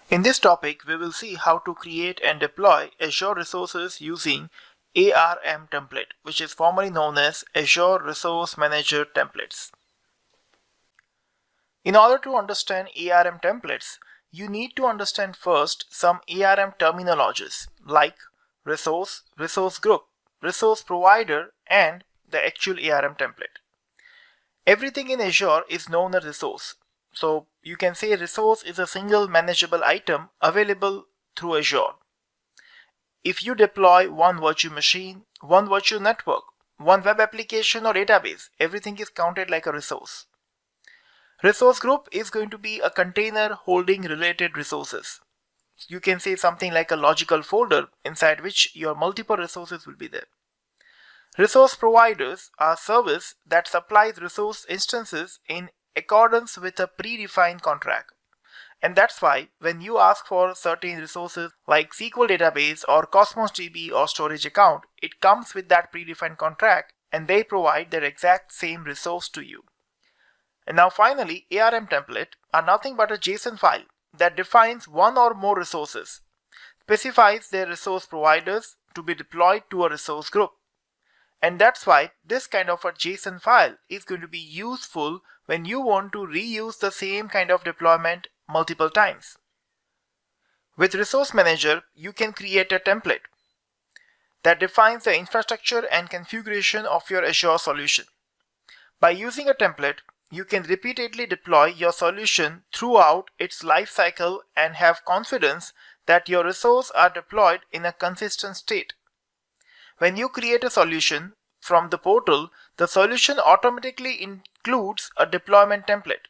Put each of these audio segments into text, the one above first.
In this topic, we will see how to create and deploy Azure resources using ARM template, which is formerly known as Azure Resource Manager templates. In order to understand ARM templates, you need to understand first some ARM terminologies like resource, resource group, resource provider, and the actual ARM template. Everything in Azure is known as resource. So you can say resource is a single manageable item available through Azure. If you deploy one virtual machine, one virtual network, one web application or database, everything is counted like a resource. Resource group is going to be a container holding related resources. You can say something like a logical folder inside which your multiple resources will be there. Resource providers are service that supplies resource instances in accordance with a predefined contract. And that's why when you ask for certain resources like SQL database or Cosmos DB or storage account, it comes with that predefined contract and they provide their exact same resource to you. And now finally, ARM template are nothing but a JSON file that defines one or more resources, specifies their resource providers to be deployed to a resource group. And that's why this kind of a JSON file is going to be useful when you want to reuse the same kind of deployment multiple times. With Resource Manager, you can create a template that defines the infrastructure and configuration of your Azure solution. By using a template, you can repeatedly deploy your solution throughout its life cycle and have confidence that your resources are deployed in a consistent state. When you create a solution from the portal, the solution automatically includes a deployment template.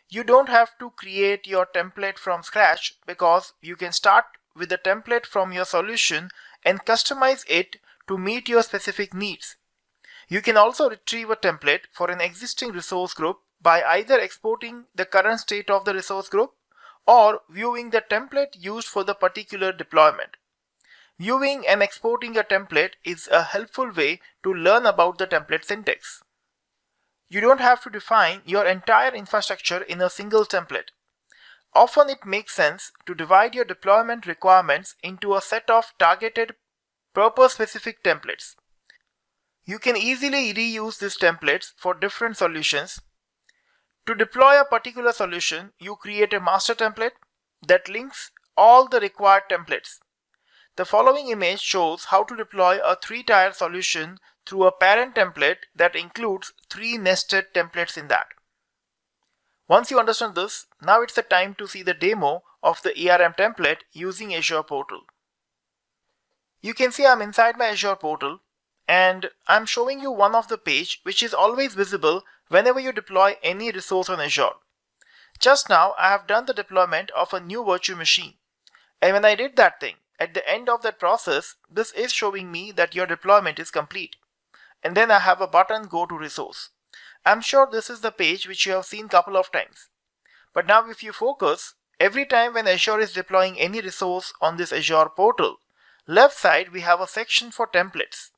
You don't have to create your template from scratch because you can start with the template from your solution and customize it to meet your specific needs. You can also retrieve a template for an existing resource group by either exporting the current state of the resource group or viewing the template used for the particular deployment. Viewing and exporting a template is a helpful way to learn about the template syntax. You don't have to define your entire infrastructure in a single template. Often it makes sense to divide your deployment requirements into a set of targeted purpose-specific templates. You can easily reuse these templates for different solutions. To deploy a particular solution, you create a master template that links all the required templates. The following image shows how to deploy a 3-tier solution through a parent template that includes 3 nested templates in that. Once you understand this, now it's the time to see the demo of the ARM template using Azure portal. You can see I'm inside my Azure portal and I'm showing you one of the page which is always visible whenever you deploy any resource on Azure. Just now I have done the deployment of a new virtual machine, and when I did that thing, at the end of that process, this is showing me that your deployment is complete. And then I have a button Go to Resource. I'm sure this is the page which you have seen couple of times. But now if you focus, every time when Azure is deploying any resource on this Azure portal, left side we have a section for templates.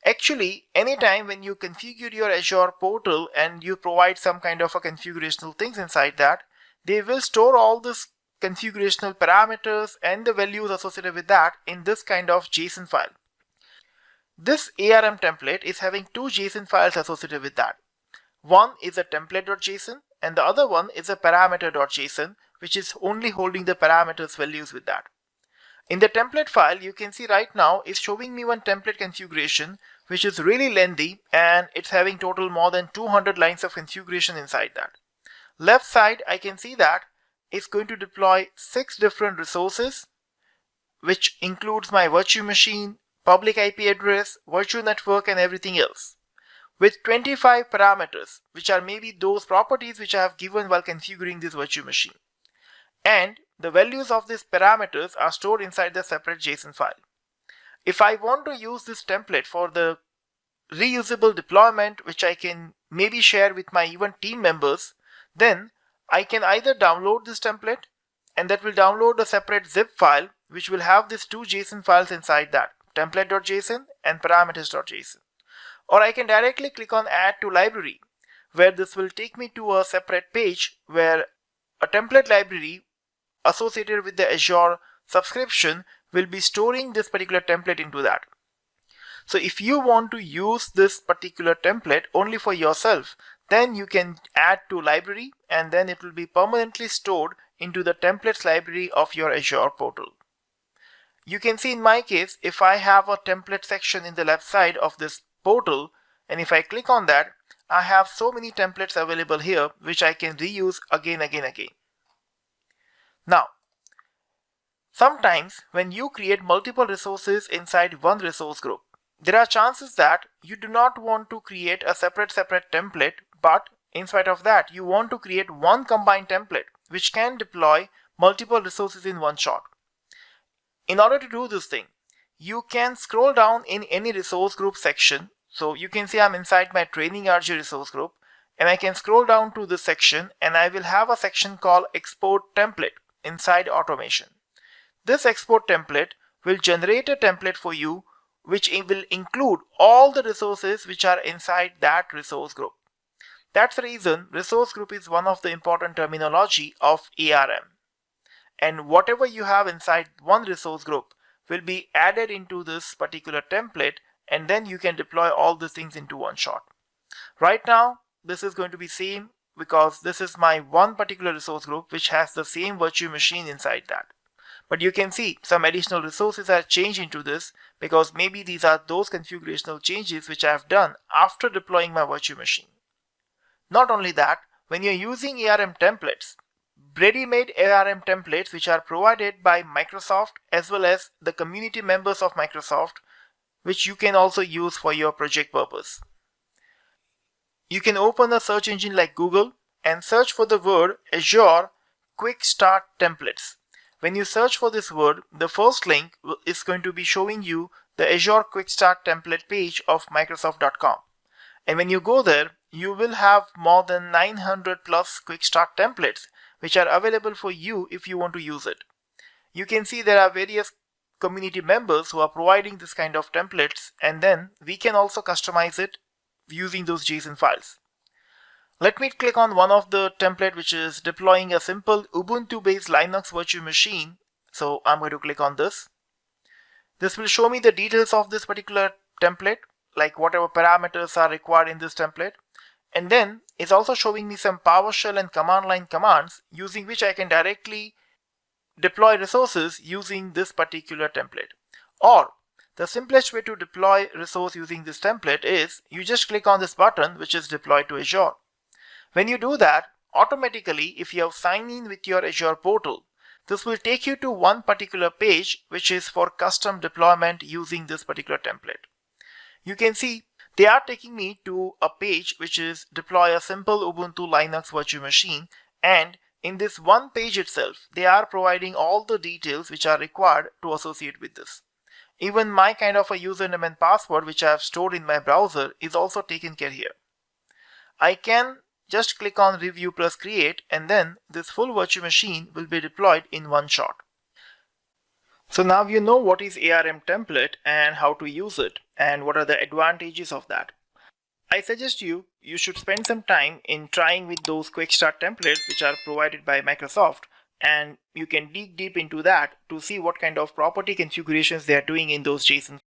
Actually, anytime when you configure your Azure portal and you provide some kind of a configurational things inside that, they will store all this configurational parameters and the values associated with that in this kind of JSON file. This ARM template is having 2 JSON files associated with that. One is a template.json and the other one is a parameter.json, which is only holding the parameters values with that. In the template file, you can see right now is showing me one template configuration which is really lengthy and it's having total more than 200 lines of configuration inside that. Left side I can see that it's going to deploy 6 different resources, which includes my virtual machine, public IP address, virtual network and everything else, with 25 parameters, which are maybe those properties which I have given while configuring this virtual machine. And the values of these parameters are stored inside the separate JSON file. If I want to use this template for the reusable deployment, which I can maybe share with my even team members, then I can either download this template and that will download a separate zip file which will have these 2 JSON files inside that, template.json and parameters.json. Or I can directly click on Add to Library, where this will take me to a separate page where a template library associated with the Azure subscription will be storing this particular template into that. So if you want to use this particular template only for yourself, then you can add to library and then it will be permanently stored into the templates library of your Azure portal. You can see in my case, if I have a template section in the left side of this portal, and if I click on that, I have so many templates available here which I can reuse again. Now, sometimes when you create multiple resources inside one resource group, there are chances that you do not want to create a separate template, but in spite of that, you want to create one combined template which can deploy multiple resources in one shot. In order to do this thing, you can scroll down in any resource group section. So you can see I'm inside my training Azure resource group, and I can scroll down to this section and I will have a section called export template inside automation. This export template will generate a template for you which will include all the resources which are inside that resource group. That's the reason resource group is one of the important terminology of ARM. And whatever you have inside one resource group will be added into this particular template, and then you can deploy all these things into one shot. Right now, this is going to be same because this is my one particular resource group which has the same virtual machine inside that. But you can see some additional resources are changed into this because maybe these are those configurational changes which I have done after deploying my virtual machine. Not only that, when you're using ARM templates, ready-made ARM templates which are provided by Microsoft as well as the community members of Microsoft, which you can also use for your project purpose. You can open a search engine like Google and search for the word Azure Quick Start Templates. When you search for this word, the first link is going to be showing you the Azure Quick Start template page of Microsoft.com. And when you go there, you will have more than 900 plus Quick Start templates which are available for you if you want to use it. You can see there are various community members who are providing this kind of templates, and then we can also customize it using those JSON files. Let me click on one of the template which is deploying a simple Ubuntu based Linux virtual machine. So I'm going to click on this. This will show me the details of this particular template, like whatever parameters are required in this template. And then it's also showing me some PowerShell and command line commands using which I can directly deploy resources using this particular template. Or the simplest way to deploy resource using this template is you just click on this button which is deploy to Azure. When you do that, automatically if you have signed in with your Azure portal, this will take you to one particular page which is for custom deployment using this particular template. You can see they are taking me to a page which is deploy a simple Ubuntu Linux virtual machine, and in this one page itself, they are providing all the details which are required to associate with this. Even my kind of a username and password which I have stored in my browser is also taken care here. I can just click on review plus create, and then this full virtual machine will be deployed in one shot. So now you know what is ARM template and how to use it and what are the advantages of that. I suggest you should spend some time in trying with those quick start templates which are provided by Microsoft, and you can dig deep into that to see what kind of property configurations they are doing in those JSON.